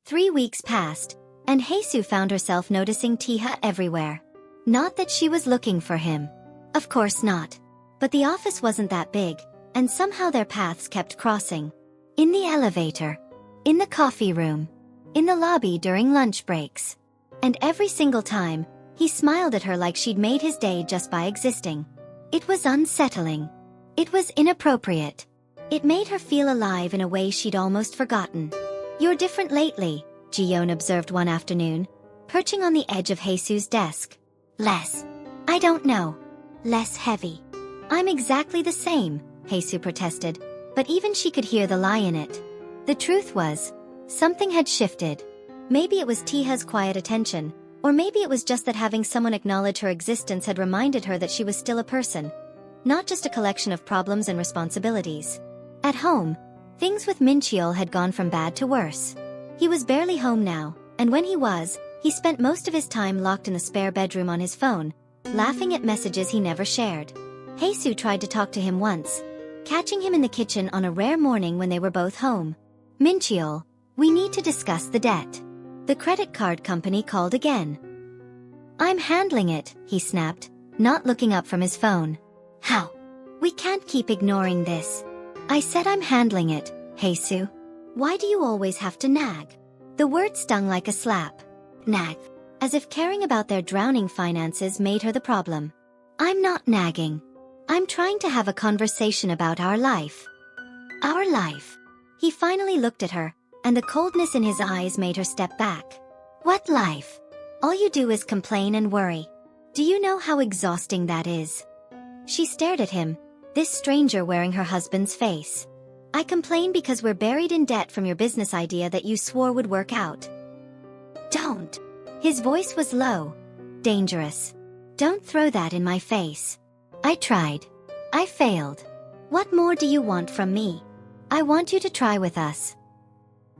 3 weeks passed, and Haesu found herself noticing Taeha everywhere. Not that she was looking for him. Of course not. But the office wasn't that big, and somehow their paths kept crossing. In the elevator. In the coffee room. In the lobby during lunch breaks. And every single time, he smiled at her like she'd made his day just by existing. It was unsettling. It was inappropriate. It made her feel alive in a way she'd almost forgotten. "You're different lately," Ji-yeon observed one afternoon, perching on the edge of Haesu's desk. "Less. I don't know. Less heavy." "I'm exactly the same," Haesu protested, but even she could hear the lie in it. The truth was, something had shifted. Maybe it was Taeha's quiet attention, or maybe it was just that having someone acknowledge her existence had reminded her that she was still a person, not just a collection of problems and responsibilities. At home, things with Mincheol had gone from bad to worse. He was barely home now, and when he was, he spent most of his time locked in the spare bedroom on his phone, laughing at messages he never shared. Haesu tried to talk to him once, catching him in the kitchen on a rare morning when they were both home. "Mincheol, we need to discuss the debt." The credit card company called again. "I'm handling it," he snapped, not looking up from his phone. "How? We can't keep ignoring this." "I said I'm handling it, Haesu. Why do you always have to nag?" The word stung like a slap. Nag. As if caring about their drowning finances made her the problem. "I'm not nagging. I'm trying to have a conversation about our life." "Our life?" He finally looked at her, and the coldness in his eyes made her step back. "What life? All you do is complain and worry. Do you know how exhausting that is?" She stared at him, this stranger wearing her husband's face. "I complain because we're buried in debt from your business idea that you swore would work out." "Don't." His voice was low. Dangerous. "Don't throw that in my face. I tried. I failed. What more do you want from me? I want you to try with us."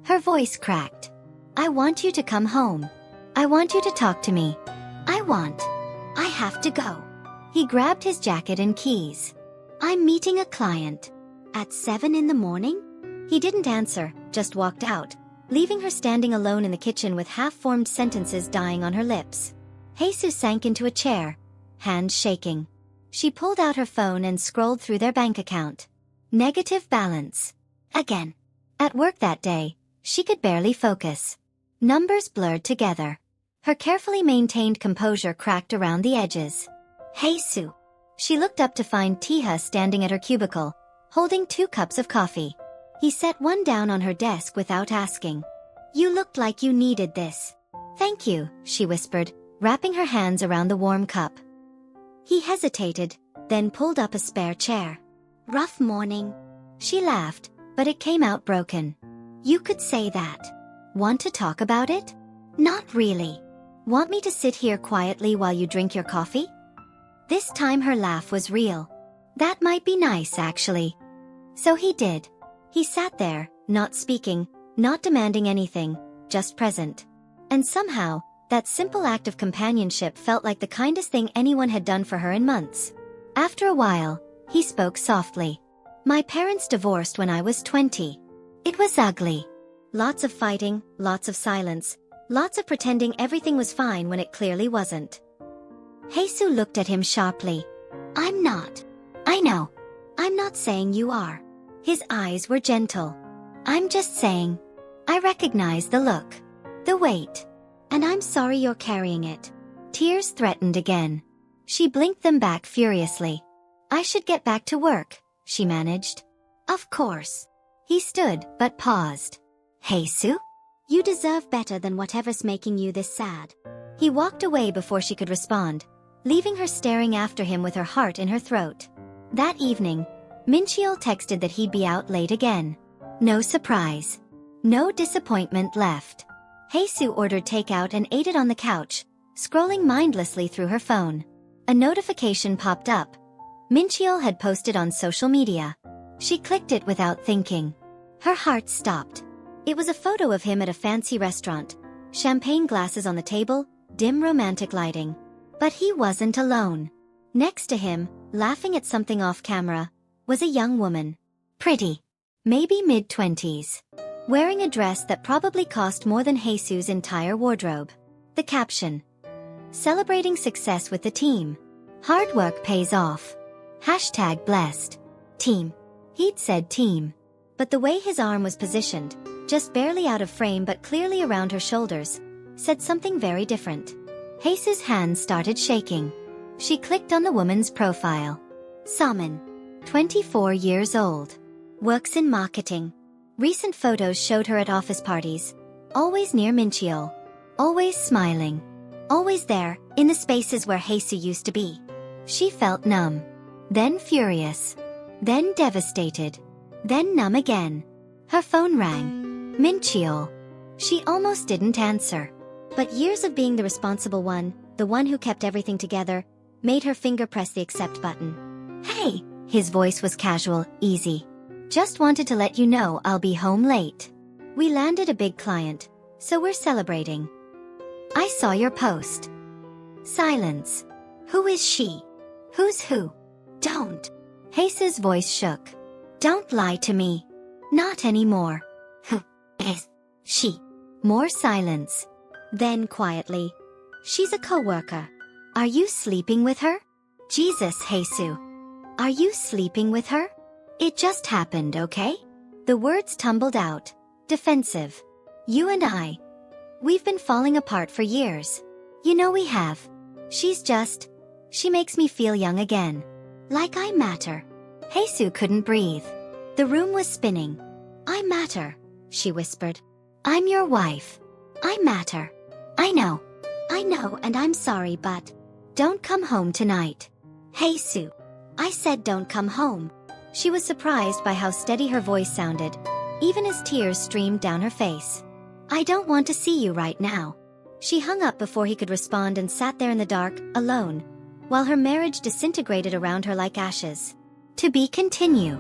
Her voice cracked. "I want you to come home. I want you to talk to me. I have to go." He grabbed his jacket and keys. "I'm meeting a client. At 7 in the morning?" He didn't answer, just walked out, leaving her standing alone in the kitchen with half-formed sentences dying on her lips. Haesu sank into a chair, hands shaking. She pulled out her phone and scrolled through their bank account. Negative balance. Again. At work that day, she could barely focus. Numbers blurred together. Her carefully maintained composure cracked around the edges. "Haesu." She looked up to find Taeha standing at her cubicle, holding 2 cups of coffee. He set one down on her desk without asking. "You looked like you needed this." "Thank you," she whispered, wrapping her hands around the warm cup. He hesitated, then pulled up a spare chair. "Rough morning." She laughed, but it came out broken. "You could say that. Want to talk about it?" "Not really." "Want me to sit here quietly while you drink your coffee?" This time her laugh was real. "That might be nice, actually." So he did. He sat there, not speaking, not demanding anything, just present. And somehow, that simple act of companionship felt like the kindest thing anyone had done for her in months. After a while, he spoke softly. "My parents divorced when I was 20. It was ugly. Lots of fighting, lots of silence, lots of pretending everything was fine when it clearly wasn't." Haesu looked at him sharply. "I'm not." "I know. I'm not saying you are." His eyes were gentle. "I'm just saying. I recognize the look. The weight. And I'm sorry you're carrying it." Tears threatened again. She blinked them back furiously. "I should get back to work," she managed. "Of course." He stood, but paused. "Haesu? You deserve better than whatever's making you this sad." He walked away before she could respond, leaving her staring after him with her heart in her throat. That evening, Mincheol texted that he'd be out late again. No surprise. No disappointment left. Haesu ordered takeout and ate it on the couch, scrolling mindlessly through her phone. A notification popped up. Mincheol had posted on social media. She clicked it without thinking. Her heart stopped. It was a photo of him at a fancy restaurant, champagne glasses on the table, dim romantic lighting. But he wasn't alone. Next to him, laughing at something off camera, was a young woman. Pretty. Maybe mid-20s. wearing a dress that probably cost more than Haesu's entire wardrobe. The caption: celebrating success with the team. Hard work pays off. #blessed. Team. He'd said team. But the way his arm was positioned, just barely out of frame but clearly around her shoulders, said something very different. Haesu's hands started shaking. She clicked on the woman's profile. Saman. 24 years old. Works in marketing. Recent photos showed her at office parties. Always near Mincheol. Always smiling. Always there, in the spaces where Haesu used to be. She felt numb. Then furious. Then devastated. Then numb again. Her phone rang. Mincheol. She almost didn't answer. But years of being the responsible one, the one who kept everything together, made her finger press the accept button. Hey, his voice was casual, easy. Just wanted to let you know I'll be home late. We landed a big client, so we're celebrating. I saw your post. Silence. Who is she? Who's who? Don't. Haesu's voice shook. Don't lie to me. Not anymore. Who is she? More silence. Then quietly. She's a coworker. Are you sleeping with her? Jesus, Haesu. Are you sleeping with her? It just happened, okay? The words tumbled out. Defensive. You and I. We've been falling apart for years. You know we have. She makes me feel young again. Like I matter. Haesu couldn't breathe. The room was spinning. I matter, she whispered. I'm your wife. I matter. I know, and I'm sorry, but don't come home tonight. Haesu. I said don't come home. She was surprised by how steady her voice sounded, even as tears streamed down her face. I don't want to see you right now. She hung up before he could respond and sat there in the dark, alone, while her marriage disintegrated around her like ashes. To be continued.